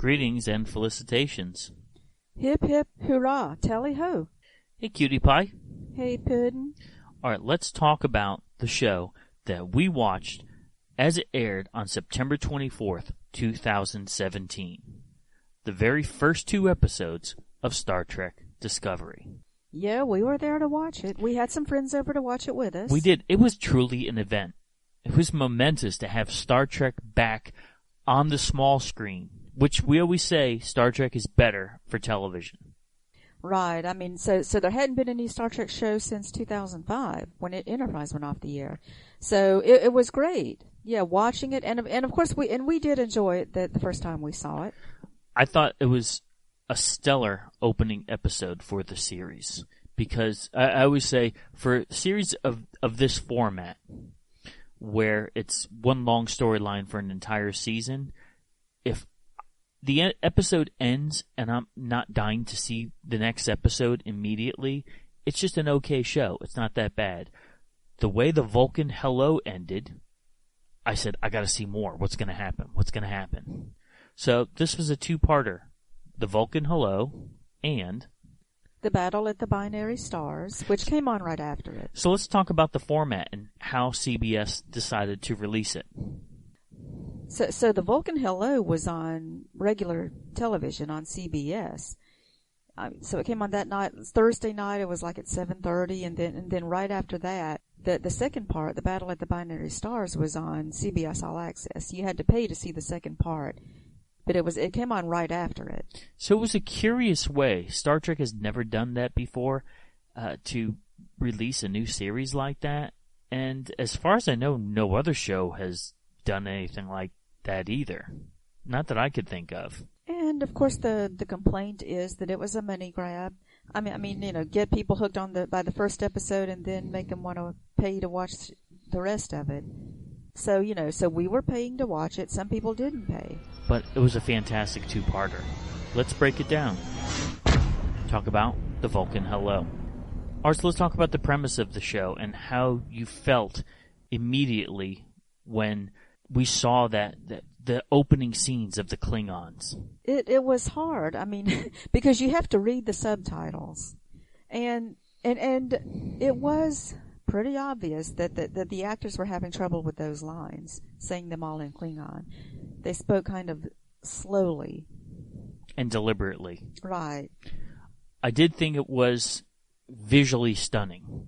Greetings and felicitations. Hip, hip, hurrah, tally-ho. Hey, Cutie Pie. Hey, Puddin'. All right, let's talk about the show that we watched as it aired on September 24th, 2017. The very first 2 episodes of Star Trek Discovery. Yeah, we were there to watch it. We had some friends over to watch it with us. We did. It was truly an event. It was momentous to have Star Trek back on the small screen, which we always say Star Trek is better for television. Right. I mean, so there hadn't been any Star Trek show since 2005 when Enterprise went off the air. So it was great. Yeah, watching it, and of course we did enjoy it the first time we saw it. I thought it was a stellar opening episode for the series because I always say for a series of this format where it's one long storyline for an entire season, if the episode ends and I'm not dying to see the next episode immediately, it's just an okay show. It's not that bad. The way the Vulcan Hello ended, I said, I gotta see more. What's gonna happen? What's gonna happen? So this was a 2-parter. The Vulcan Hello and The Battle at the Binary Stars, which came on right after it. So let's talk about the format and how CBS decided to release it. So the Vulcan Hello was on regular television on CBS. So it came on that night, Thursday night. It was like at 7:30, and then right after that, the second part, The Battle at the Binary Stars, was on CBS All Access. You had to pay to see the second part, but it came on right after it. So it was a curious way. Star Trek has never done that before, to release a new series like that. And as far as I know, no other show has done anything like that either. Not that I could think of. And of course, the complaint is that it was a money grab. I mean, get people hooked on by the first episode and then make them want to pay to watch the rest of it. So so we were paying to watch it. Some people didn't pay. But it was a fantastic 2-parter. Let's break it down. Talk about the Vulcan Hello. So let's talk about the premise of the show and how you felt immediately when we saw that the opening scenes of the Klingons. It was hard. I mean, because you have to read the subtitles, and it was pretty obvious that the actors were having trouble with those lines, saying them all in Klingon. They spoke kind of slowly and deliberately. Right. I did think it was visually stunning.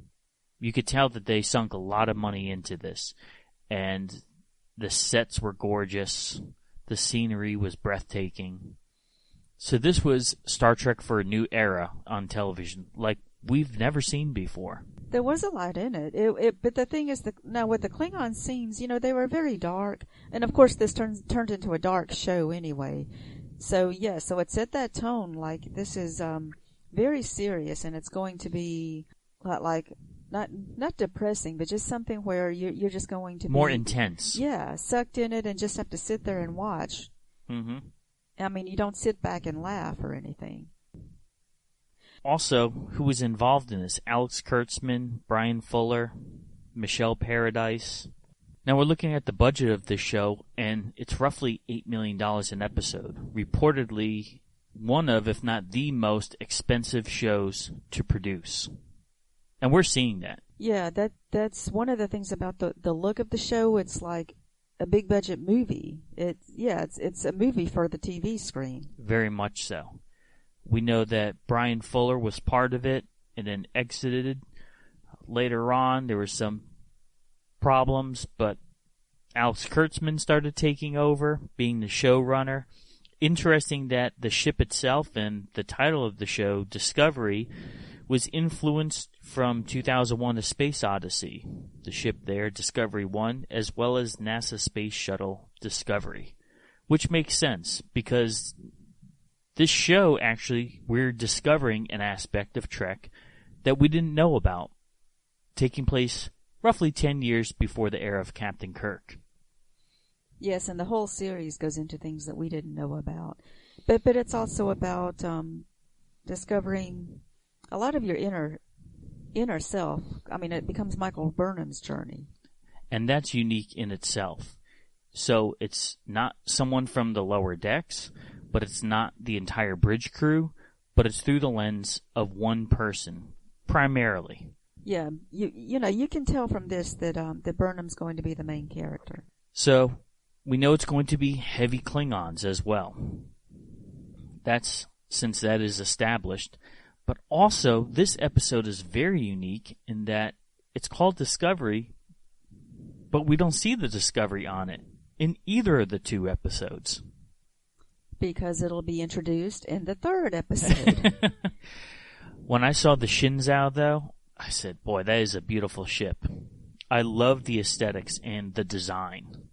You could tell that they sunk a lot of money into this, and the sets were gorgeous. The scenery was breathtaking. So this was Star Trek for a new era on television, like we've never seen before. There was a lot in it. But the thing is, now with the Klingon scenes, they were very dark. And of course, this turned into a dark show anyway. So yeah, so it set that tone like this is very serious, and it's going to be like not depressing, but just something where you're just going to be more intense. Yeah, sucked in it and just have to sit there and watch. Mm-hmm. I mean, you don't sit back and laugh or anything. Also, who was involved in this? Alex Kurtzman, Brian Fuller, Michelle Paradise. Now we're looking at the budget of this show, and it's roughly $8 million an episode. Reportedly, one of, if not the most expensive shows to produce. And we're seeing that. Yeah, that's one of the things about the look of the show. It's like a big budget movie. It's a movie for the TV screen. Very much so. We know that Brian Fuller was part of it and then exited. Later on, there were some problems, but Alex Kurtzman started taking over, being the showrunner. Interesting that the ship itself and the title of the show, Discovery, was influenced from 2001: A Space Odyssey. The ship there, Discovery 1, as well as NASA Space Shuttle Discovery. Which makes sense, because this show, actually, we're discovering an aspect of Trek that we didn't know about, taking place roughly 10 years before the era of Captain Kirk. Yes, and the whole series goes into things that we didn't know about. But it's also about discovering a lot of your inner self. I mean, it becomes Michael Burnham's journey. And that's unique in itself. So it's not someone from the lower decks, but it's not the entire bridge crew, but it's through the lens of one person, primarily. Yeah, you can tell from this that that Burnham's going to be the main character. So, we know it's going to be heavy Klingons as well. That's since that is established. But also, this episode is very unique in that it's called Discovery, but we don't see the Discovery on it in either of the two episodes. Because it'll be introduced in the third episode. When I saw the Shinzao, though, I said, boy, that is a beautiful ship. I love the aesthetics and the design.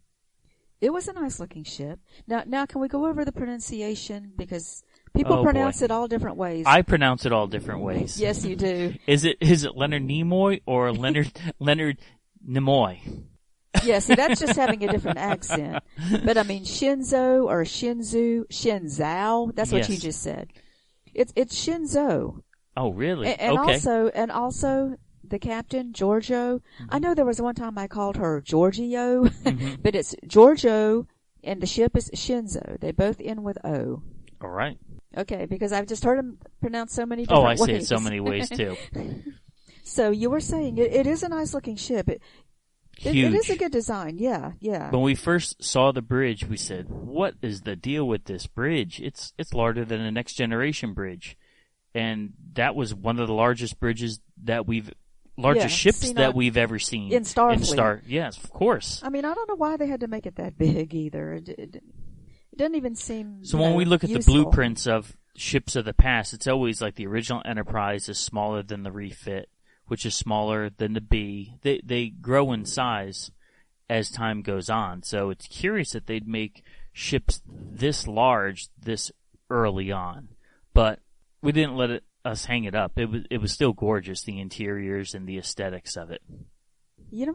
It was a nice-looking ship. Now, can we go over the pronunciation? Because people pronounce it all different ways. I pronounce it all different ways. Yes, you do. Is it Leonard Nimoy or Leonard Nimoy? Yeah, see, that's just having a different accent. But, I mean, Shinzo or Shinzao, that's what you just said. It's Shinzo. Oh, really? And okay. Also, the captain, Georgiou. Mm-hmm. I know there was one time I called her Georgiou, mm-hmm. But it's Georgiou, and the ship is Shinzo. They both end with O. All right. Okay, because I've just heard them pronounced so many different ways. Oh, I say it so many ways, too. So you were saying it is a nice-looking ship. Huge. It is a good design, yeah. When we first saw the bridge, we said, what is the deal with this bridge? It's larger than a Next Generation bridge. And that was one of the largest bridges that ships that we've ever seen. In Starfleet. Yes, of course. I mean, I don't know why they had to make it that big either. It doesn't even seem So when we look at useful. The blueprints of ships of the past, it's always like the original Enterprise is smaller than the refit, which is smaller than the B. They grow in size as time goes on. So it's curious that they'd make ships this large this early on. But we didn't let us hang it up. It was still gorgeous, the interiors and the aesthetics of it.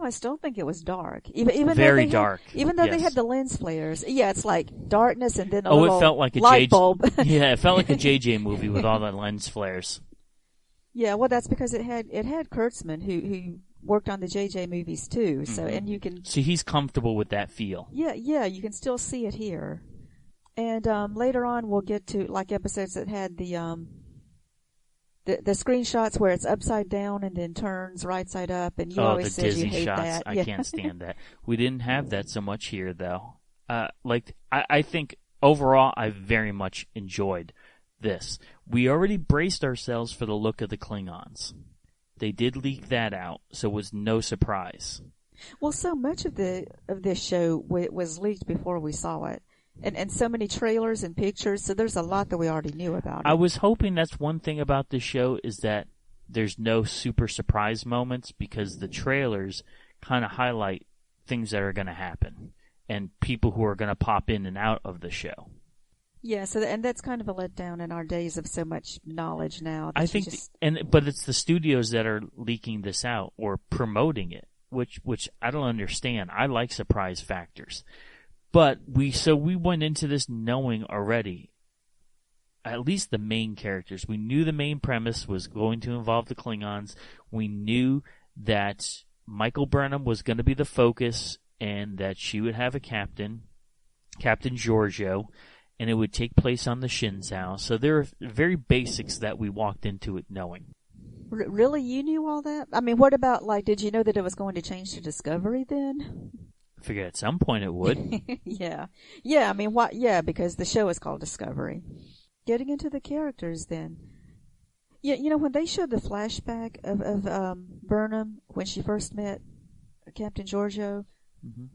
I still think it was dark. Even very dark. Even though they had the lens flares. Yeah, it's like darkness and then a little it felt like a light bulb. Yeah, it felt like a JJ movie with all the lens flares. Yeah, well, that's because it had Kurtzman who worked on the JJ movies too. So mm-hmm. and you can see he's comfortable with that feel. Yeah, you can still see it here. And later on, we'll get to like episodes that had the screenshots where it's upside down and then turns right side up, and you always said you hate shots. that. I can't stand that. We didn't have that so much here, though. I think overall, I very much enjoyed this. We already braced ourselves for the look of the Klingons. They did leak that out, so it was no surprise. Well, so much of this show was leaked before we saw it. And so many trailers and pictures, so there's a lot that we already knew about it. I was hoping that's one thing about this show is that there's no super surprise moments because the trailers kind of highlight things that are going to happen and people who are going to pop in and out of the show. Yeah, and that's kind of a letdown in our days of so much knowledge now. I think, but it's the studios that are leaking this out or promoting it, which I don't understand. I like surprise factors. But we went into this knowing already, at least the main characters. We knew the main premise was going to involve the Klingons. We knew that Michael Burnham was going to be the focus and that she would have a captain, Captain Georgiou, and it would take place on the Shinzao. So there are very basics that we walked into it knowing. Really? You knew all that? I mean, what about, did you know that it was going to change to Discovery then? I figured at some point it would. Yeah. I mean, yeah, because the show is called Discovery. Getting into the characters then. Yeah, when they showed the flashback of Burnham when she first met Captain Georgiou, mm-hmm.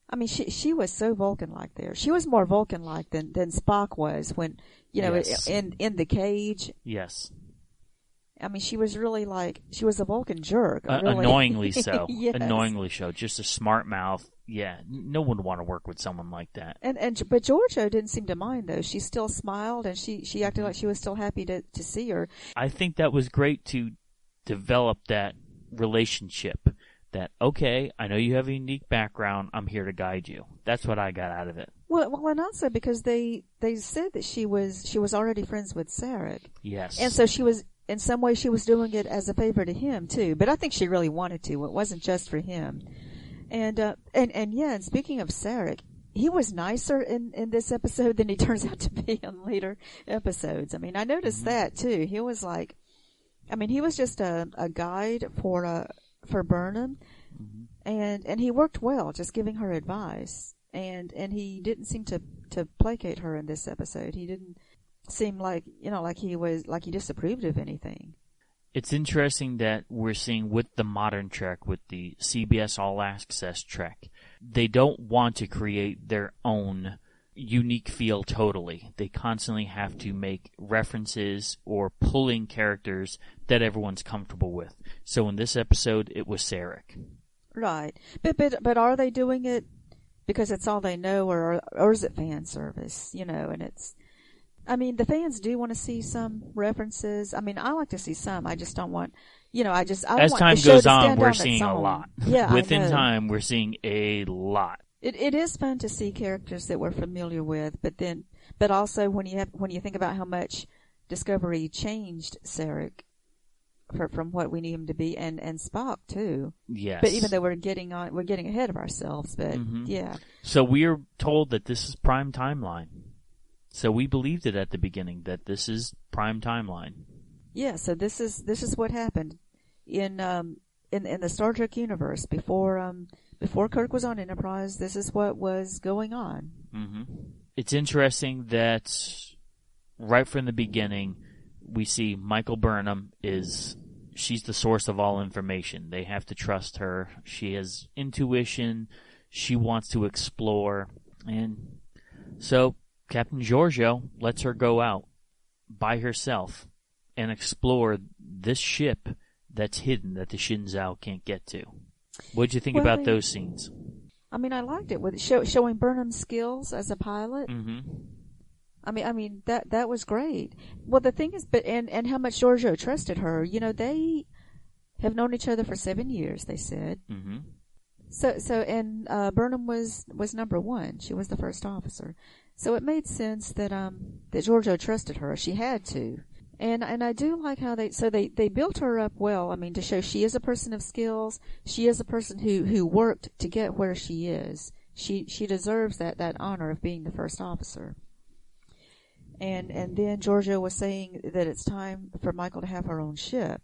I mean, she was so Vulcan-like there. She was more Vulcan-like than Spock was when, yes. in the cage. Yes. I mean, she was really she was a Vulcan jerk. Really. Annoyingly so. Yes. Annoyingly so. Just a smart mouth. Yeah, no one would want to work with someone like that. But Georgiou didn't seem to mind though. She still smiled and she acted like she was still happy to see her. I think that was great to develop that relationship. That okay, I know you have a unique background. I'm here to guide you. That's what I got out of it. Well, and also because they said that she was already friends with Sarek. Yes. And so she was. In some way, she was doing it as a favor to him too, but I think she really wanted to. It wasn't just for him. And speaking of Sarek, he was nicer in this episode than he turns out to be in later episodes. I mean, I noticed that too. He was like, I mean, he was just a guide for Burnham, and he worked well, just giving her advice. And he didn't seem to placate her in this episode. He didn't seem like, like he disapproved of anything. It's interesting that we're seeing with the modern Trek, with the CBS All Access Trek, they don't want to create their own unique feel totally. They constantly have to make references or pulling characters that everyone's comfortable with. So in this episode, it was Sarek. Right. But are they doing it because it's all they know, or is it fan service? And it's, I mean, the fans do want to see some references. I mean, I like to see some. I just don't want, as time goes on, we're seeing a lot. Yeah, within time, we're seeing a lot. It is fun to see characters that we're familiar with, but also when you think about how much Discovery changed Sarek from what we need him to be, and Spock too. Yes. But even though we're getting ahead of ourselves, but yeah. So we are told that this is prime timeline. So we believed it at the beginning that this is prime timeline. Yeah. So this is what happened in the Star Trek universe before Kirk was on Enterprise. This is what was going on. It's interesting that right from the beginning, we see Michael Burnham she's the source of all information. They have to trust her. She has intuition. She wants to explore. And so Captain Georgiou lets her go out by herself and explore this ship that's hidden that the Shinzao can't get to. What'd you think about those scenes? I mean, I liked it with showing Burnham's skills as a pilot. I mean that was great. Well, the thing is, and how much Georgiou trusted her. They have known each other for 7 years. They said. And Burnham was number one. She was the first officer. So it made sense that Georgiou trusted her. She had to. And I do like how they built her up well. I mean, to show she is a person of skills. She is a person who worked to get where she is. She deserves that honor of being the first officer. And then Georgiou was saying that it's time for Michael to have her own ship.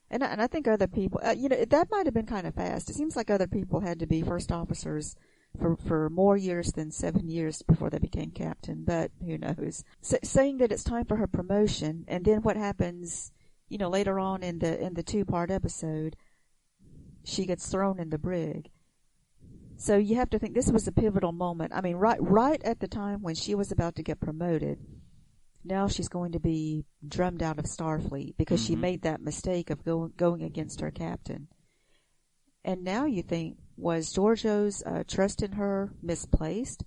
And I think other people, that might have been kind of fast. It seems like other people had to be first officers for more years than 7 years before they became captain, but who knows. Saying that it's time for her promotion, and then what happens, later on in the 2-part episode, she gets thrown in the brig. So you have to think this was a pivotal moment. I mean, right at the time when she was about to get promoted, now she's going to be drummed out of Starfleet because she made that mistake of going against her captain. And now you think, was Georgiou's trust in her misplaced?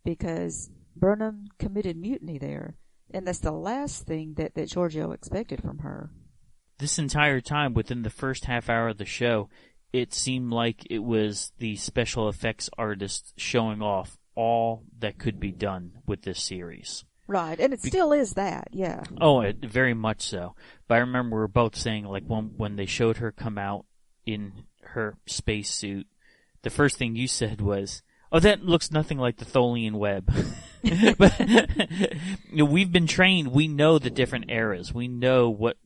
Because Burnham committed mutiny there, and that's the last thing that Georgiou expected from her. This entire time, within the first half hour of the show, it seemed like it was the special effects artists showing off all that could be done with this series. Right, and it still is that, yeah. Oh, very much so. But I remember we were both saying, like, when they showed her come out in her spacesuit, the first thing you said was, "Oh, that looks nothing like the Tholian web." But we've been trained. We know the different eras. We know what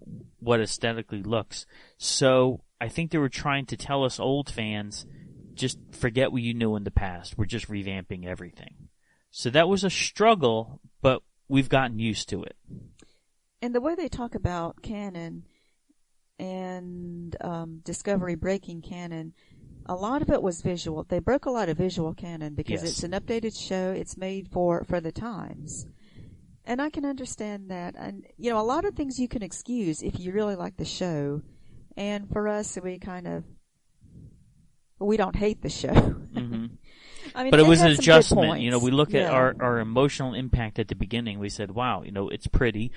aesthetically looks. So I think they were trying to tell us old fans, just forget what you knew in the past. We're just revamping everything. So that was a struggle, but we've gotten used to it. And the way they talk about canon and Discovery breaking canon, a lot of it was visual. They broke a lot of visual canon because it's an updated show. It's made for the times. And I can understand that. And, a lot of things you can excuse if you really like the show. And for us, we don't hate the show. I mean, but it was an adjustment. We look at our emotional impact at the beginning. We said, wow, it's pretty.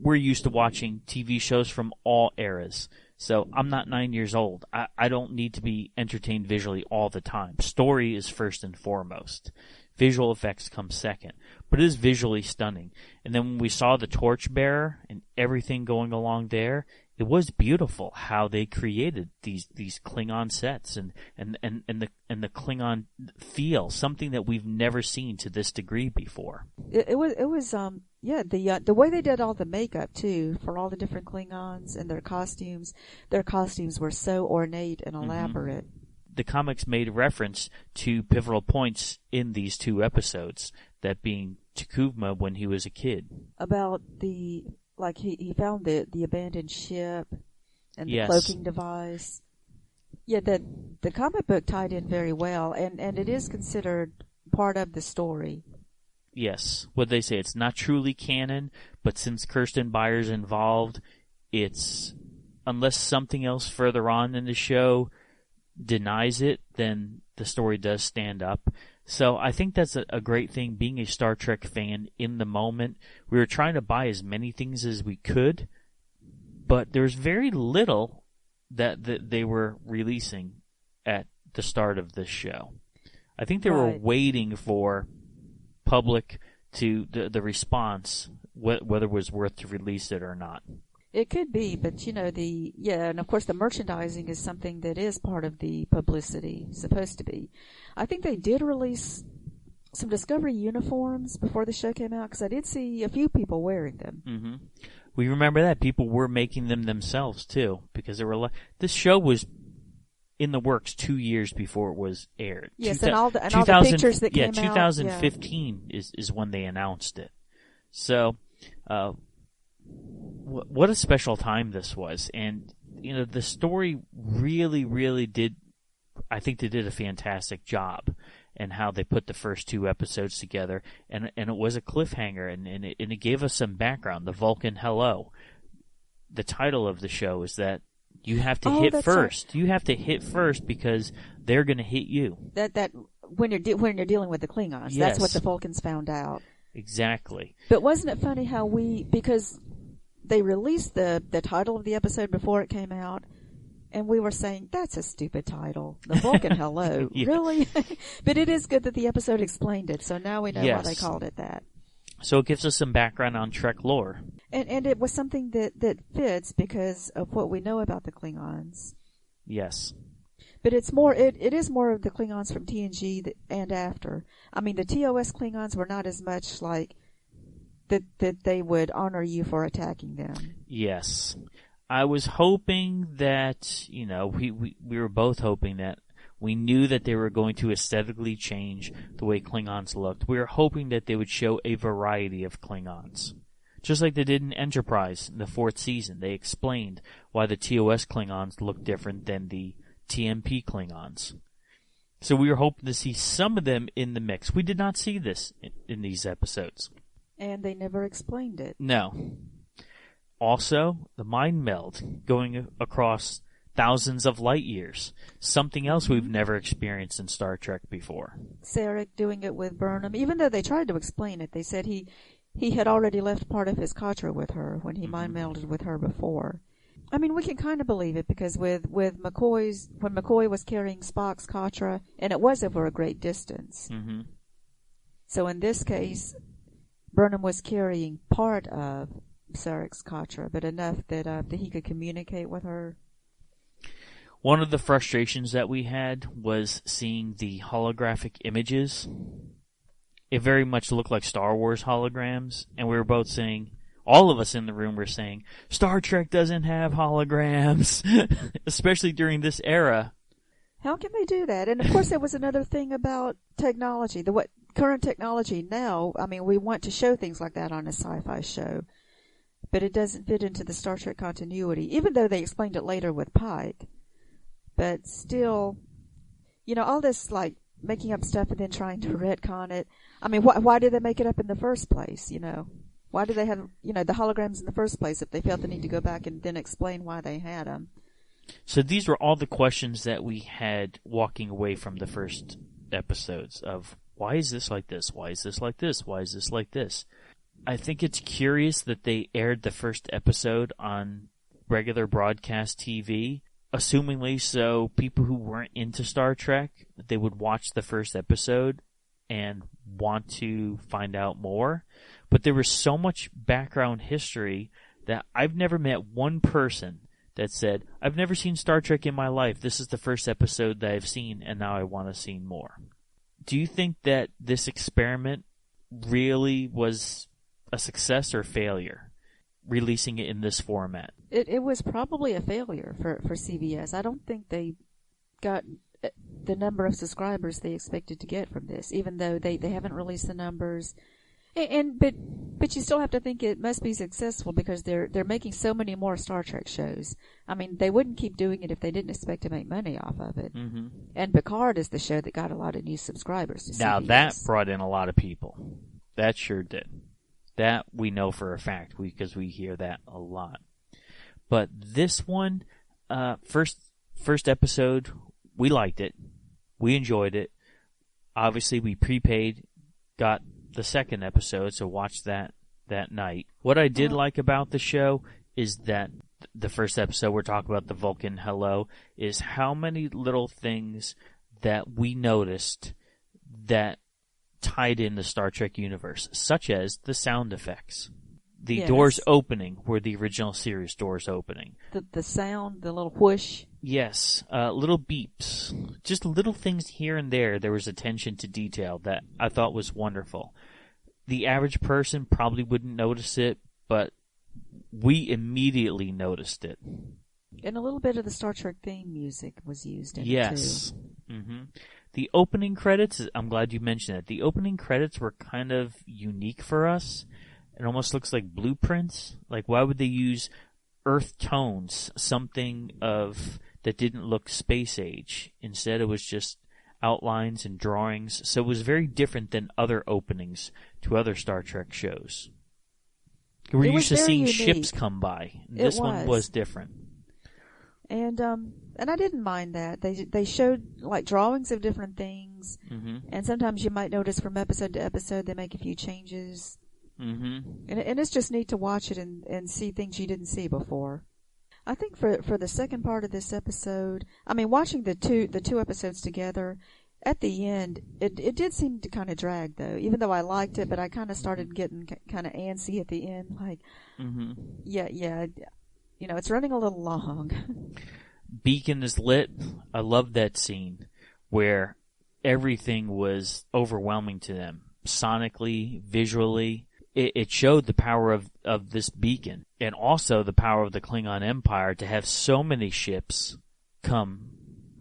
We're used to watching TV shows from all eras. So I'm not 9 years old. I don't need to be entertained visually all the time. Story is first and foremost. Visual effects come second. But it is visually stunning. And then when we saw the torchbearer and everything going along there, it was beautiful how they created these Klingon sets and the Klingon feel, something that we've never seen to this degree before. It was the way they did all the makeup too for all the different Klingons and their costumes were so ornate and elaborate. The comics made reference to pivotal points in these 2 episodes, that being T'Kuvma when he was a kid. About he found the abandoned ship and the Yes. cloaking device. Yeah, the comic book tied in very well, and it is considered part of the story. Yes. What they say, it's not truly canon, but since Kirsten Byer's involved, it's, unless something else further on in the show denies it, then the story does stand up. So I think that's a great thing, being a Star Trek fan in the moment. We were trying to buy as many things as we could, but there's very little that they were releasing at the start of this show. I think they were waiting for public to the response, whether it was worth to release it or not. It could be, but and of course the merchandising is something that is part of the publicity, supposed to be. I think they did release some Discovery uniforms before the show came out, because I did see a few people wearing them. Mm-hmm. We remember that people were making them themselves too, because this show was in the works 2 years before it was aired. Yes, and all the pictures that came out. 2015 is when they announced it. So, what a special time this was. And, the story really, really did, I think they did a fantastic job in how they put the first 2 episodes together. And it was a cliffhanger, and it gave us some background. The Vulcan Hello. The title of the show is that you have to hit first. Right. You have to hit first because they're going to hit you. That when you're dealing with the Klingons, yes. That's what the Vulcans found out. Exactly. But wasn't it funny how because they released the title of the episode before it came out, and we were saying, that's a stupid title. The Vulcan Hello. Yeah. Really? But it is good that the episode explained it, so now we know why they called it that. So it gives us some background on Trek lore. And it was something that fits because of what we know about the Klingons. Yes. But it is more of the Klingons from TNG and after. I mean, the TOS Klingons were not as much like that they would honor you for attacking them. Yes. I was hoping that, we were both hoping that we knew that they were going to aesthetically change the way Klingons looked. We were hoping that they would show a variety of Klingons. Just like they did in Enterprise in the 4th season. They explained why the TOS Klingons looked different than the TMP Klingons. So we were hoping to see some of them in the mix. We did not see this in these episodes. And they never explained it. No. Also, the mind meld going across thousands of light years. Something else we've never experienced in Star Trek before. Sarek doing it with Burnham. Even though they tried to explain it, they said he had already left part of his Katra with her when he mind melded with her before. I mean, we can kind of believe it because when McCoy was carrying Spock's Katra, and it was over a great distance. Mm-hmm. So in this case, Burnham was carrying part of Sarek's Katra, but enough that he could communicate with her. One of the frustrations that we had was seeing the holographic images. It very much looked like Star Wars holograms, and we were both saying, all of us in the room were saying, Star Trek doesn't have holograms, especially during this era. How can they do that? And of course there was another thing about technology. What current technology now, I mean, we want to show things like that on a sci-fi show, but it doesn't fit into the Star Trek continuity, even though they explained it later with Pike. But still, all this like making up stuff and then trying to retcon it. I mean, why did they make it up in the first place, Why did they have, the holograms in the first place if they felt the need to go back and then explain why they had them? So these were all the questions that we had walking away from the first episodes of, why is this like this? Why is this like this? Why is this like this? I think it's curious that they aired the first episode on regular broadcast TV, assumingly so people who weren't into Star Trek, they would watch the first episode and want to find out more. But there was so much background history that I've never met one person that said, I've never seen Star Trek in my life. This is the first episode that I've seen, and now I want to see more. Do you think that this experiment really was a success or failure, releasing it in this format? It was probably a failure for CBS. I don't think they got the number of subscribers they expected to get from this, even though they haven't released the numbers. But you still have to think it must be successful because they're making so many more Star Trek shows. I mean, they wouldn't keep doing it if they didn't expect to make money off of it. Mm-hmm. And Picard is the show that got a lot of new subscribers to CBS. Now that brought in a lot of people. That sure did. That we know for a fact because we hear that a lot. But this one, first episode, we liked it. We enjoyed it. Obviously, we prepaid, got the second episode, so watched that night. What I did like about the show is that the first episode, we're talking about the Vulcan hello, is how many little things that we noticed that tied in the Star Trek universe, such as the sound effects. The doors opening were the original series doors opening. The sound, the little whoosh. Yes, little beeps. Just little things here and there. There was attention to detail that I thought was wonderful. The average person probably wouldn't notice it, but we immediately noticed it. And a little bit of the Star Trek theme music was used in it, too. Yes. Mm-hmm. The opening credits, I'm glad you mentioned it. The opening credits were kind of unique for us. It almost looks like blueprints. Like, why would they use earth tones, something that didn't look space age? Instead, it was just outlines and drawings. So it was very different than other openings to other Star Trek shows. We're used to seeing ships come by. This one was different. And I didn't mind that. They showed like drawings of different things, and sometimes you might notice from episode to episode they make a few changes. And it's just neat to watch it and see things you didn't see before. I think for the second part of this episode, I mean, watching the two episodes together, at the end, it did seem to kind of drag though. Even though I liked it, but I kind of started getting kind of antsy at the end. Like, yeah, you know, it's running a little long. Beacon is lit. I love that scene where everything was overwhelming to them, sonically, visually. It showed the power of this beacon and also the power of the Klingon Empire to have so many ships come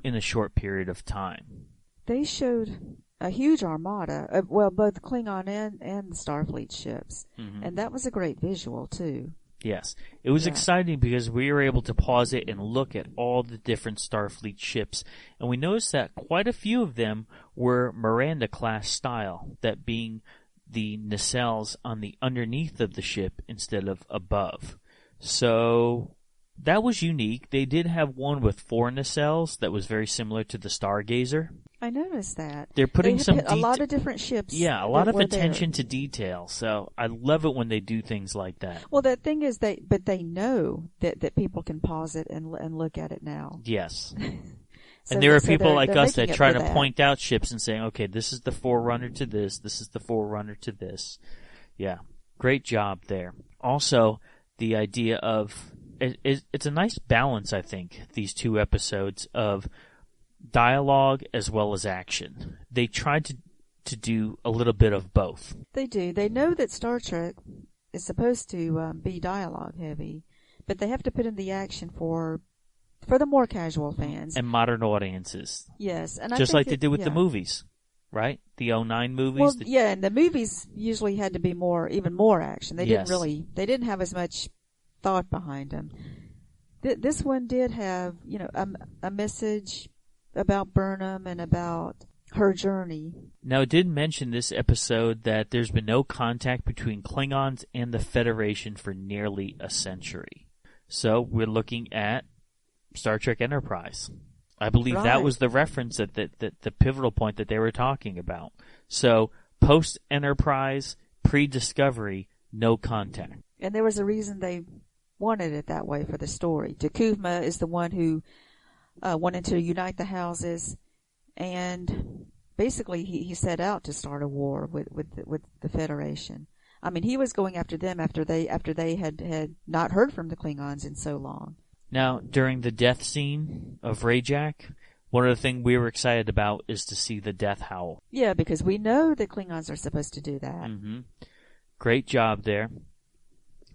in a short period of time. They showed a huge armada, both Klingon and the Starfleet ships, and that was a great visual too. Yes. It was exciting because we were able to pause it and look at all the different Starfleet ships, and we noticed that quite a few of them were Miranda-class style, that being the nacelles on the underneath of the ship instead of above. So that was unique. They did have one with 4 nacelles that was very similar to the Stargazer. I noticed that. They're putting a lot of different ships. Yeah, a lot of attention to detail. So I love it when they do things like that. Well, the thing is, they know that people can pause it and look at it now. Yes. And there are people like us that try to point out ships and saying, okay, this is the forerunner to this is the forerunner to this. Yeah, great job there. Also, the idea of, it's a nice balance, I think, these 2 episodes of dialogue as well as action. They tried to do a little bit of both. They do. They know that Star Trek is supposed to be dialogue heavy, but they have to put in the action for the more casual fans. And modern audiences. Yes. And just like they did with the movies, right? The 2009 movies. Well, yeah, and the movies usually had to be even more action. They didn't have as much thought behind them. This one did have, you know, a message about Burnham and about her journey. Now, it did mention this episode that there's been no contact between Klingons and the Federation for nearly a century. So we're looking at Star Trek Enterprise. I believe that was the reference that the pivotal point that they were talking about. So post-Enterprise, pre-Discovery, no contact. And there was a reason they wanted it that way for the story. T'Kuvma is the one who wanted to unite the houses, and basically he set out to start a war with the Federation. I mean, he was going after them after they had not heard from the Klingons in so long. Now, during the death scene of Rajak, one of the things we were excited about is to see the death howl. Yeah, because we know that Klingons are supposed to do that. Mm-hmm. Great job there.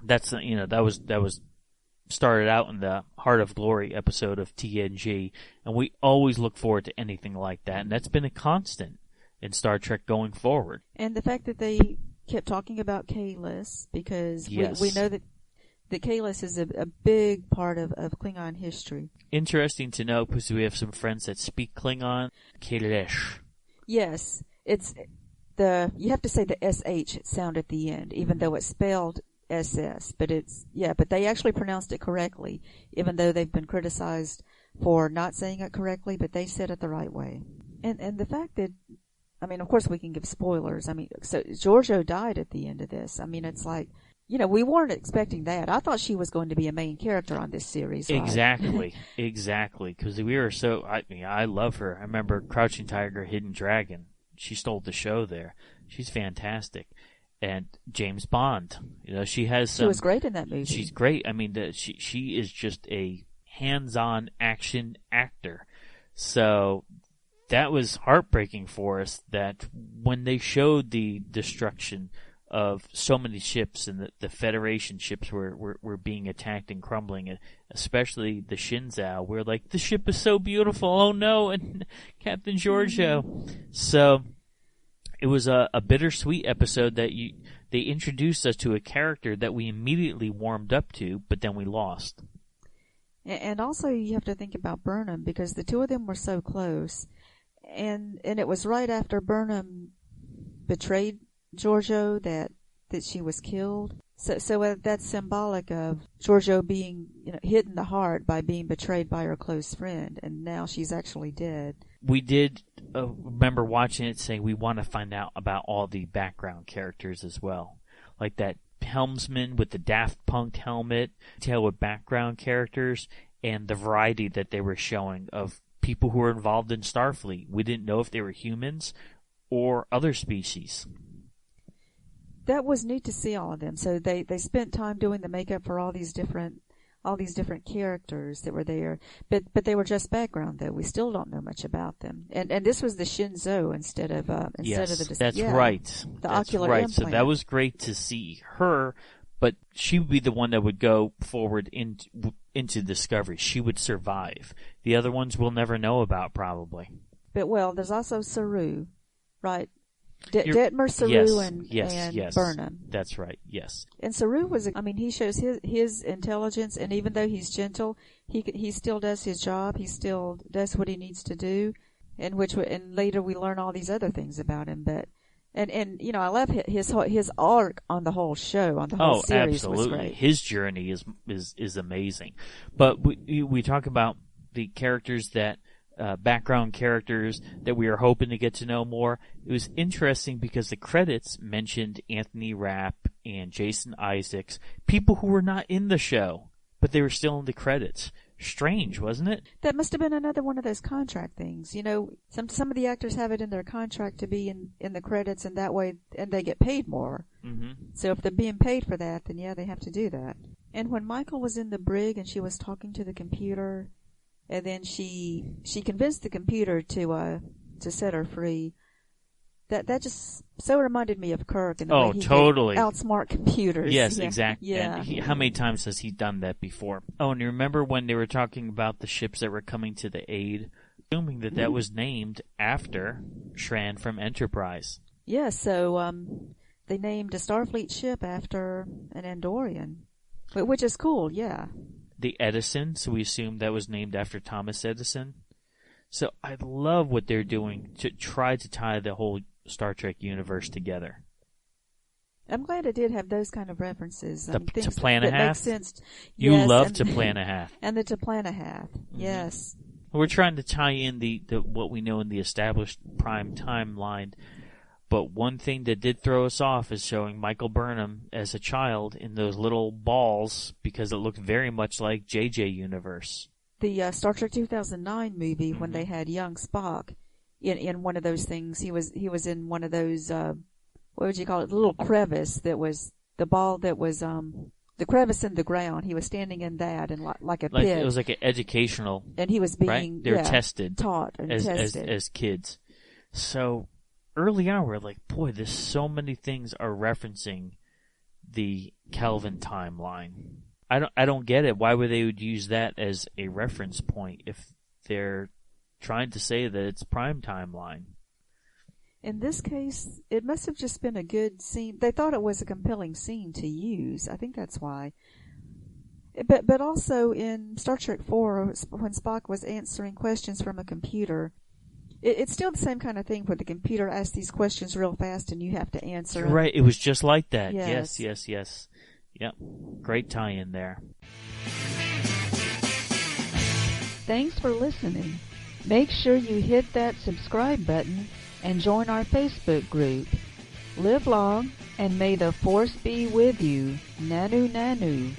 That's that was started out in the Heart of Glory episode of TNG, and we always look forward to anything like that, and that's been a constant in Star Trek going forward. And the fact that they kept talking about Kahless, because we know that Kahless is a big part of Klingon history. Interesting to know, because we have some friends that speak Klingon. Kahless. Yes, you have to say the SH sound at the end, even though it's spelled SS, but but they actually pronounced it correctly, even though they've been criticized for not saying it correctly, but they said it the right way. And the fact that, I mean, of course we can give spoilers. I mean, so Georgiou died at the end of this. I mean, it's like, we weren't expecting that. I thought she was going to be a main character on this series, right? Exactly, because we were so, I love her. I remember Crouching Tiger, Hidden Dragon. She stole the show there. She's fantastic. And James Bond, she was great in that movie. She's great. I mean, she is just a hands-on action actor. So that was heartbreaking for us that when they showed the destruction of so many ships and the Federation ships were being attacked and crumbling, and especially the Shinzao, we're like, the ship is so beautiful. Oh no, and Captain Georgiou. So it was a bittersweet episode that they introduced us to a character that we immediately warmed up to, but then we lost. And also you have to think about Burnham, because the two of them were so close. And it was right after Burnham betrayed Georgiou that she was killed. So that's symbolic of Georgiou being hit in the heart by being betrayed by her close friend, and now she's actually dead. We did remember watching it saying we want to find out about all the background characters as well. Like that helmsman with the Daft Punk helmet, detail with background characters, and the variety that they were showing of people who were involved in Starfleet. We didn't know if they were humans or other species. That was neat to see all of them. So they spent time doing the makeup for all these different characters that were there. But they were just background, though. We still don't know much about them. And this was the Shinzo instead of the right. The ocular implant. So that was great to see her, but she would be the one that would go forward into Discovery. She would survive. The other ones we'll never know about, probably. But there's also Saru, right? Detmer, Saru, and Burnham. That's right, yes. And Saru he shows his intelligence, and even though he's gentle, he still does his job. He still does what he needs to do, and later we learn all these other things about him. But and I love his arc on the whole show, on the whole series. Absolutely. Was great. His journey is amazing. But we talk about the characters that. Background characters that we are hoping to get to know more. It was interesting because the credits mentioned Anthony Rapp and Jason Isaacs, people who were not in the show, but they were still in the credits. Strange, wasn't it? That must have been another one of those contract things. Some of the actors have it in their contract to be in the credits, and that way, and they get paid more. Mm-hmm. So if they're being paid for that, then they have to do that. And when Michael was in the brig and she was talking to the computer, and then she convinced the computer to set her free. That just so reminded me of Kirk and the way he totally could outsmart computers. Yes, exactly. Yeah. And how many times has he done that before? Oh, and you remember when they were talking about the ships that were coming to the aid, assuming that was named after Shran from Enterprise. Yeah, so they named a Starfleet ship after an Andorian, which is cool. Yeah. The Edison, so we assume that was named after Thomas Edison. So I love what they're doing to try to tie the whole Star Trek universe together. I'm glad it did have those kind of references. To plan a half? Make sense. You love to plan a half. And the to plan a half, yes. We're trying to tie in the what we know in the established prime timeline. But one thing that did throw us off is showing Michael Burnham as a child in those little balls, because it looked very much like JJ Universe. The Star Trek 2009 movie, when they had young Spock in one of those things, he was in one of those, what would you call it, the little crevice that was the ball that was the the crevice in the ground. He was standing in that, and like a Like pit. it was like an educational, and he was being right? They were tested, taught and tested as kids. So early on, we're like, boy, there's so many things are referencing the Kelvin timeline. I don't get it. Why would they would use that as a reference point if they're trying to say that it's prime timeline? In this case, it must have just been a good scene. They thought it was a compelling scene to use. I think that's why. But also in Star Trek 4, when Spock was answering questions from a computer, it's still the same kind of thing where the computer asks these questions real fast and you have to answer them. Right, it was just like that. Yes. Yes. Yep, great tie-in there. Thanks for listening. Make sure you hit that subscribe button and join our Facebook group. Live long, and may the Force be with you. Nanu Nanu.